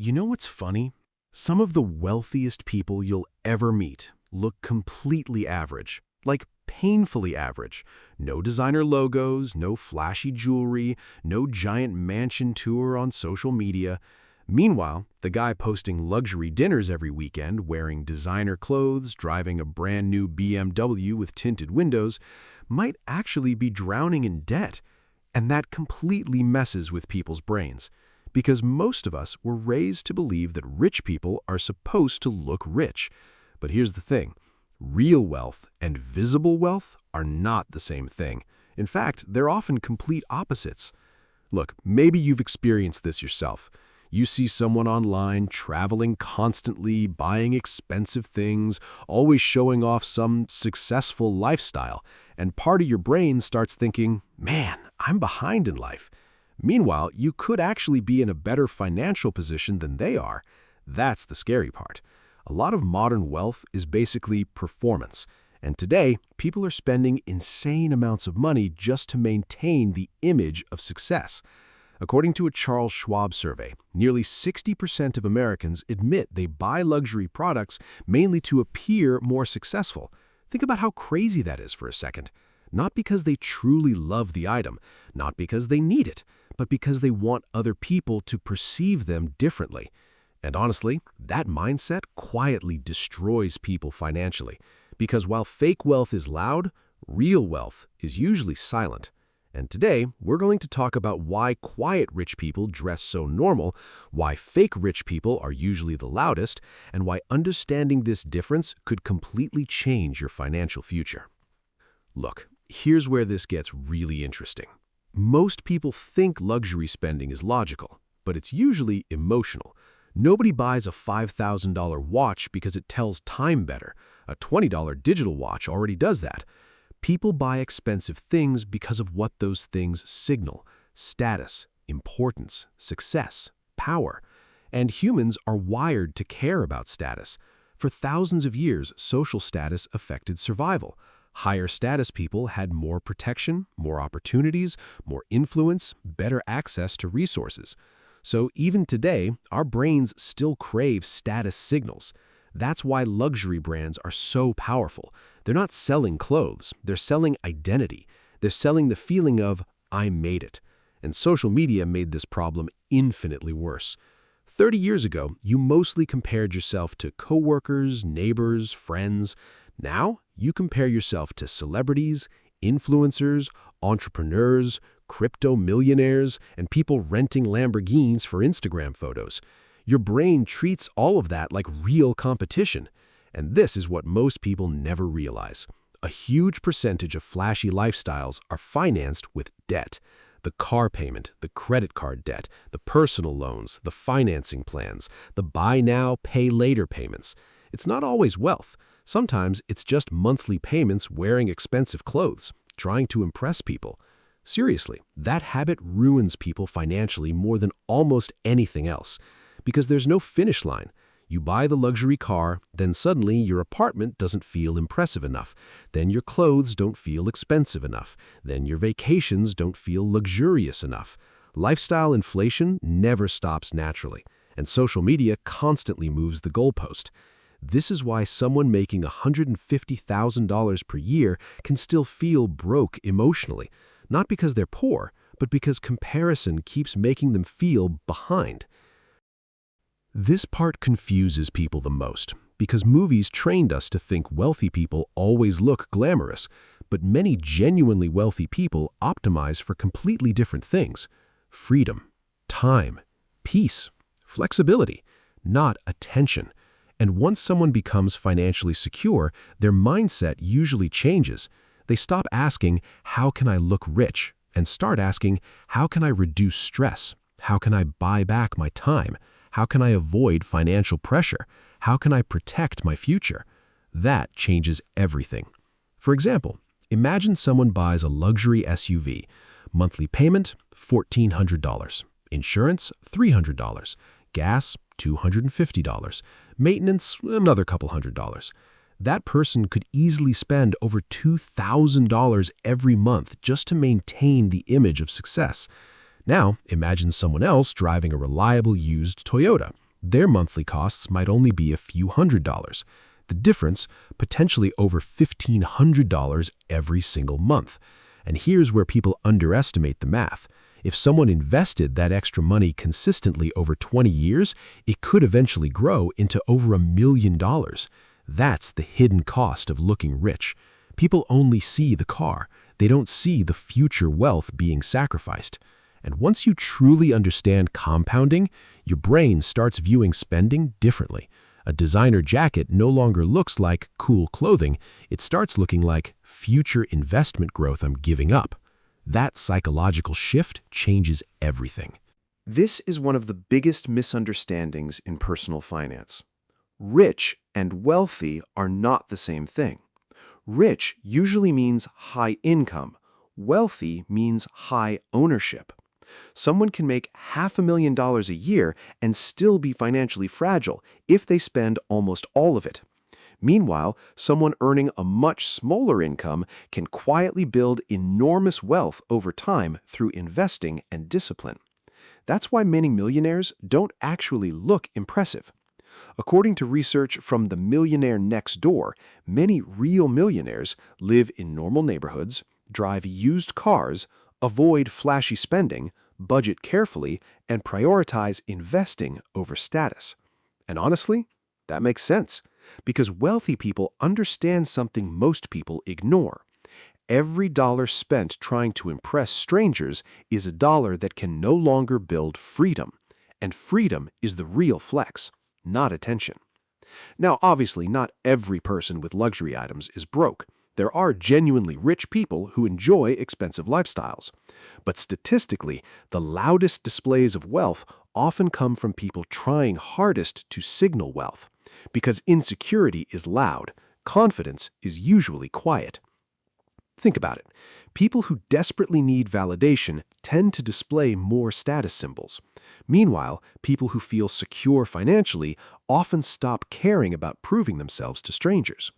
You know what's funny? Some of the wealthiest people you'll ever meet look completely average, like painfully average. No designer logos, no flashy jewelry, no giant mansion tour on social media. Meanwhile, the guy posting luxury dinners every weekend, wearing designer clothes, driving a brand new BMW with tinted windows, might actually be drowning in debt. And that completely messes with people's brains. Because most of us were raised to believe that rich people are supposed to look rich. But here's the thing. Real wealth and visible wealth are not the same thing. In fact, they're often complete opposites. Look, maybe you've experienced this yourself. You see someone online traveling constantly, buying expensive things, always showing off some successful lifestyle, and part of your brain starts thinking, man, I'm behind in life. Meanwhile, you could actually be in a better financial position than they are. That's the scary part. A lot of modern wealth is basically performance. And today, people are spending insane amounts of money just to maintain the image of success. According to a Charles Schwab survey, nearly 60% of Americans admit they buy luxury products mainly to appear more successful. Think about how crazy that is for a second. Not because they truly love the item, not because they need it, but because they want other people to perceive them differently. And honestly, that mindset quietly destroys people financially. Because while fake wealth is loud, real wealth is usually silent. And today, we're going to talk about why quiet rich people dress so normal, why fake rich people are usually the loudest, and why understanding this difference could completely change your financial future. Look, here's where this gets really interesting. Most people think luxury spending is logical, but it's usually emotional. Nobody buys a $5,000 watch because it tells time better. A $20 digital watch already does that. People buy expensive things because of what those things signal: status, importance, success, power. And humans are wired to care about status. For thousands of years, social status affected survival. Higher status people had more protection, more opportunities, more influence, better access to resources. So even today, our brains still crave status signals. That's why luxury brands are so powerful. They're not selling clothes, they're selling identity. They're selling the feeling of, I made it. And social media made this problem infinitely worse. 30 years ago, you mostly compared yourself to coworkers, neighbors, friends. Now, you compare yourself to celebrities, influencers, entrepreneurs, crypto millionaires, and people renting Lamborghinis for Instagram photos. Your brain treats all of that like real competition. And this is what most people never realize. A huge percentage of flashy lifestyles are financed with debt. The car payment, the credit card debt, the personal loans, the financing plans, the buy now, pay later payments. It's not always wealth. Sometimes it's just monthly payments wearing expensive clothes, trying to impress people. Seriously, that habit ruins people financially more than almost anything else. Because there's no finish line. You buy the luxury car, then suddenly your apartment doesn't feel impressive enough. Then your clothes don't feel expensive enough. Then your vacations don't feel luxurious enough. Lifestyle inflation never stops naturally, and social media constantly moves the goalpost. This is why someone making $150,000 per year can still feel broke emotionally, not because they're poor, but because comparison keeps making them feel behind. This part confuses people the most, because movies trained us to think wealthy people always look glamorous, but many genuinely wealthy people optimize for completely different things: freedom, time, peace, flexibility, not attention. And once someone becomes financially secure, their mindset usually changes. They stop asking, how can I look rich? And start asking, how can I reduce stress? How can I buy back my time? How can I avoid financial pressure? How can I protect my future? That changes everything. For example, imagine someone buys a luxury SUV. Monthly payment, $1,400. Insurance, $300. Gas, $250. Maintenance, another couple $100. That person could easily spend over $2,000 every month just to maintain the image of success. Now, imagine someone else driving a reliable used Toyota. Their monthly costs might only be a few $100s. The difference, potentially over $1,500 every single month. And here's where people underestimate the math. If someone invested that extra money consistently over 20 years, it could eventually grow into over $1 million. That's the hidden cost of looking rich. People only see the car. They don't see the future wealth being sacrificed. And once you truly understand compounding, your brain starts viewing spending differently. A designer jacket no longer looks like cool clothing. It starts looking like future investment growth I'm giving up. That psychological shift changes everything. This is one of the biggest misunderstandings in personal finance. Rich and wealthy are not the same thing. Rich usually means high income. Wealthy means high ownership. Someone can make $500,000 a year and still be financially fragile if they spend almost all of it. Meanwhile, someone earning a much smaller income can quietly build enormous wealth over time through investing and discipline. That's why many millionaires don't actually look impressive. According to research from the Millionaire Next Door, many real millionaires live in normal neighborhoods, drive used cars, avoid flashy spending, budget carefully, and prioritize investing over status. And honestly, that makes sense, because wealthy people understand something most people ignore. Every dollar spent trying to impress strangers is a dollar that can no longer build freedom. And freedom is the real flex, not attention. Now, obviously, not every person with luxury items is broke. There are genuinely rich people who enjoy expensive lifestyles. But statistically, the loudest displays of wealth often come from people trying hardest to signal wealth. Because insecurity is loud, confidence is usually quiet. Think about it. People who desperately need validation tend to display more status symbols. Meanwhile, people who feel secure financially often stop caring about proving themselves to strangers.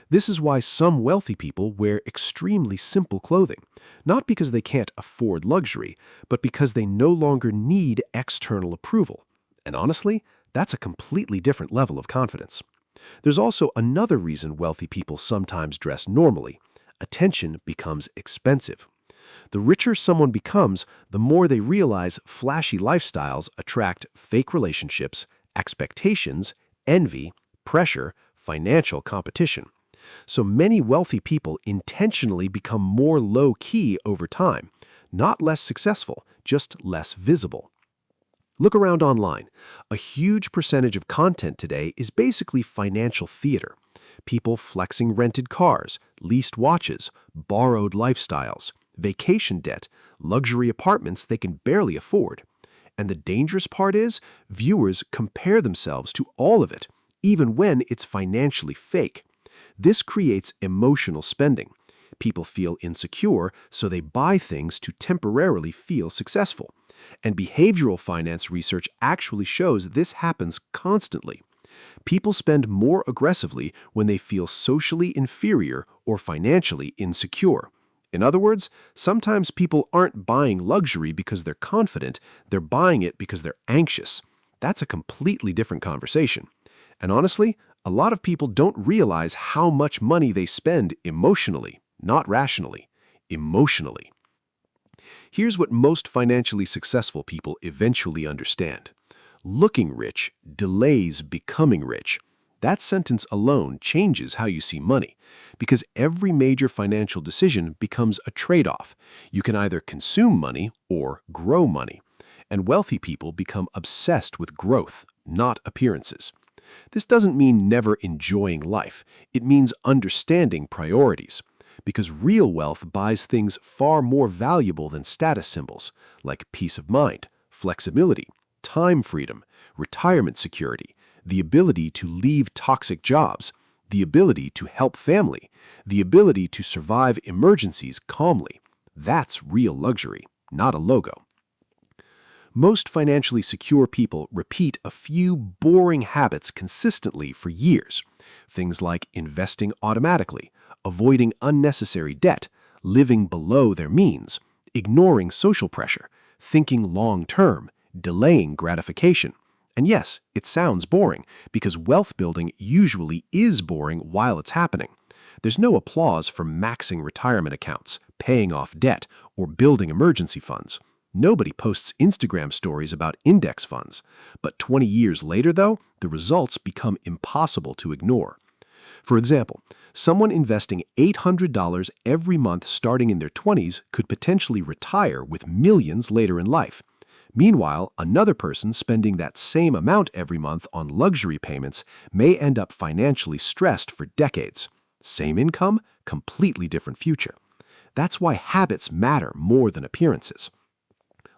This is why some wealthy people wear extremely simple clothing, not because they can't afford luxury, but because they no longer need external approval. And honestly, that's a completely different level of confidence. There's also another reason wealthy people sometimes dress normally. Attention becomes expensive. The richer someone becomes, the more they realize flashy lifestyles attract fake relationships, expectations, envy, pressure, financial competition. So many wealthy people intentionally become more low-key over time, not less successful, just less visible. Look around online. A huge percentage of content today is basically financial theater. People flexing rented cars, leased watches, borrowed lifestyles, vacation debt, luxury apartments they can barely afford. And the dangerous part is, viewers compare themselves to all of it, even when it's financially fake. This creates emotional spending. People feel insecure, so they buy things to temporarily feel successful. And behavioral finance research actually shows this happens constantly. People spend more aggressively when they feel socially inferior or financially insecure. In other words, sometimes people aren't buying luxury because they're confident, they're buying it because they're anxious. That's a completely different conversation. And honestly, a lot of people don't realize how much money they spend emotionally, not rationally, emotionally. Here's what most financially successful people eventually understand. Looking rich delays becoming rich. That sentence alone changes how you see money, because every major financial decision becomes a trade-off. You can either consume money or grow money. And wealthy people become obsessed with growth, not appearances. This doesn't mean never enjoying life. It means understanding priorities. Because real wealth buys things far more valuable than status symbols, like peace of mind, flexibility, time freedom, retirement security, the ability to leave toxic jobs, the ability to help family, the ability to survive emergencies calmly. That's real luxury, not a logo. Most financially secure people repeat a few boring habits consistently for years. Things like investing automatically, avoiding unnecessary debt, living below their means, ignoring social pressure, thinking long-term, delaying gratification. And yes, it sounds boring, because wealth building usually is boring while it's happening. There's no applause for maxing retirement accounts, paying off debt, or building emergency funds. Nobody posts Instagram stories about index funds. But 20 years later, though, the results become impossible to ignore. For example, someone investing $800 every month starting in their 20s could potentially retire with millions later in life. Meanwhile, another person spending that same amount every month on luxury payments may end up financially stressed for decades. Same income, completely different future. That's why habits matter more than appearances.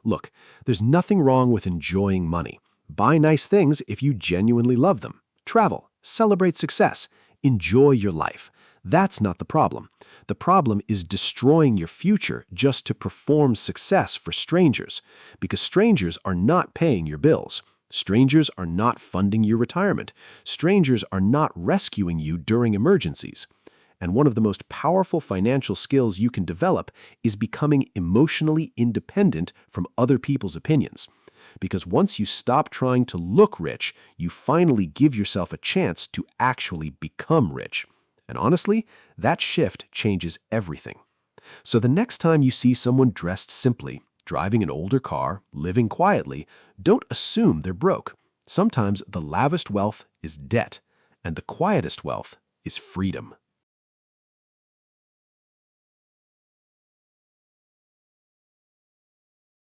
Look, there's nothing wrong with enjoying money. Buy nice things if you genuinely love them. Travel, celebrate success, enjoy your life. That's not the problem. The problem is destroying your future just to perform success for strangers, because strangers are not paying your bills. Strangers are not funding your retirement. Strangers are not rescuing you during emergencies. And one of the most powerful financial skills you can develop is becoming emotionally independent from other people's opinions. Because once you stop trying to look rich, you finally give yourself a chance to actually become rich. And honestly, that shift changes everything. So the next time you see someone dressed simply, driving an older car, living quietly, don't assume they're broke. Sometimes the lavest wealth is debt, and the quietest wealth is freedom.